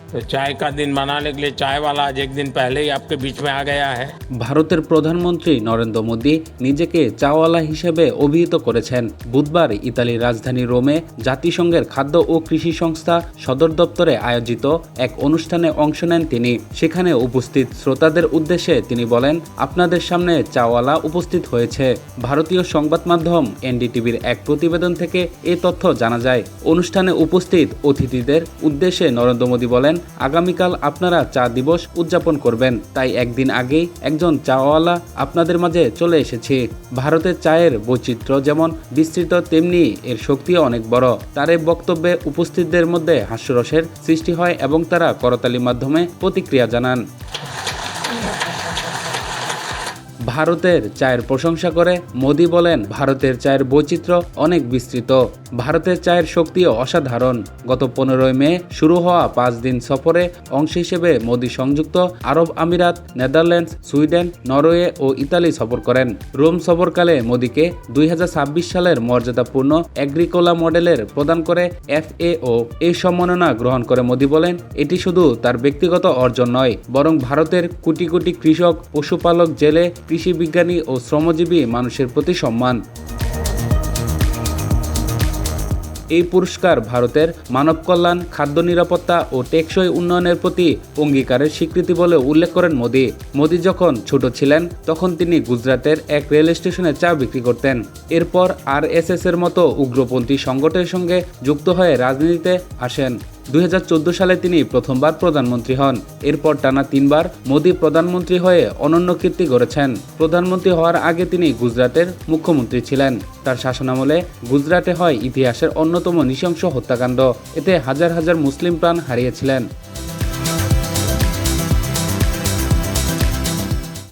तो चाय का दिन मनाने के लिए चाय वाला आज एक दिन पहले ही आपके बीच में आ गया है। ভারতের প্রধানমন্ত্রী নরেন্দ্র মোদী নিজেকে চাওয়ালা হিসেবে অভিহিত করেছেন। বুধবার ইতালির রাজধানী রোমে জাতিসংঘের খাদ্য ও কৃষি সংস্থা সদর দপ্তরে আয়োজিত এক অনুষ্ঠানে অংশ নেন তিনি। সেখানে উপস্থিত শ্রোতাদের উদ্দেশ্যে তিনি বলেন, আপনাদের সামনে চাওয়ালা উপস্থিত হয়েছে। ভারতীয় সংবাদ মাধ্যম এনডিটিভির এক প্রতিবেদন থেকে এ তথ্য জানা যায়। অনুষ্ঠানে উপস্থিত অতিথিদের উদ্দেশ্যে নরেন্দ্র মোদী বলেন, আগামীকাল আপনারা চা দিবস উদযাপন করবেন, তাই একদিন আগেই একজন চাওয়ালা আপনাদের মাঝে চলে এসেছি। ভারতের চায়ের বৈচিত্র্য যেমন বিস্তৃত, তেমনি এর শক্তিও অনেক বড়। তার এই বক্তব্যে উপস্থিতদের মধ্যে হাস্যরসের সৃষ্টি হয় এবং তারা করতালির মাধ্যমে প্রতিক্রিয়া জানান। ভারতের চায়ের প্রশংসা করে মোদি বলেন, ভারতের চায়ের বৈচিত্র্য অনেক বিস্তৃত। ভারতের চায়ের শক্তিও অসাধারণ। গত 15 মে শুরু হওয়া 5 দিন সফরে অংশ হিসেবে মোদি সংযুক্ত আরব আমিরাত, নেদারল্যান্ডস, সুইডেন, নরওয়ে ও ইতালি সফর করেন। রোম সফরকালে মোদিকে 2026 সালের মর্যাদাপূর্ণ এগ্রিকোলা মডেলের প্রদান করে FAO। এই সম্মাননা গ্রহণ করে মোদি বলেন, এটি শুধু তার ব্যক্তিগত অর্জন নয়, বরং ভারতের কোটি কোটি কৃষক, পশুপালক, জেলে, কৃষি বিজ্ঞানী ও শ্রমজীবী মানুষের প্রতি সম্মান। এই পুরস্কার ভারতের মানব কল্যাণ, খাদ্য নিরাপত্তা ও টেকসই উন্নয়নের প্রতি অঙ্গীকারের স্বীকৃতি বলে উল্লেখ করেন মোদি। মোদি যখন ছোট ছিলেন তখন তিনি গুজরাটের এক রেল স্টেশনে চা বিক্রি করতেন। এরপর RSS এর মতো উগ্রপন্থী সংগঠনের সঙ্গে যুক্ত হয়ে রাজনীতিতে আসেন। 2014 সালে তিনি প্রথমবার প্রধানমন্ত্রী হন। এরপর টানা 3 বার মোদি প্রধানমন্ত্রী হয়ে অনন্য কীর্তি গড়েছেন। প্রধানমন্ত্রী হওয়ার আগে তিনি গুজরাটের মুখ্যমন্ত্রী ছিলেন। তার শাসনামলে গুজরাটে হয় ইতিহাসের অন্যতম নৃশংস হত্যাকাণ্ড। এতে হাজার হাজার মুসলিম প্রাণ হারিয়েছিলেন।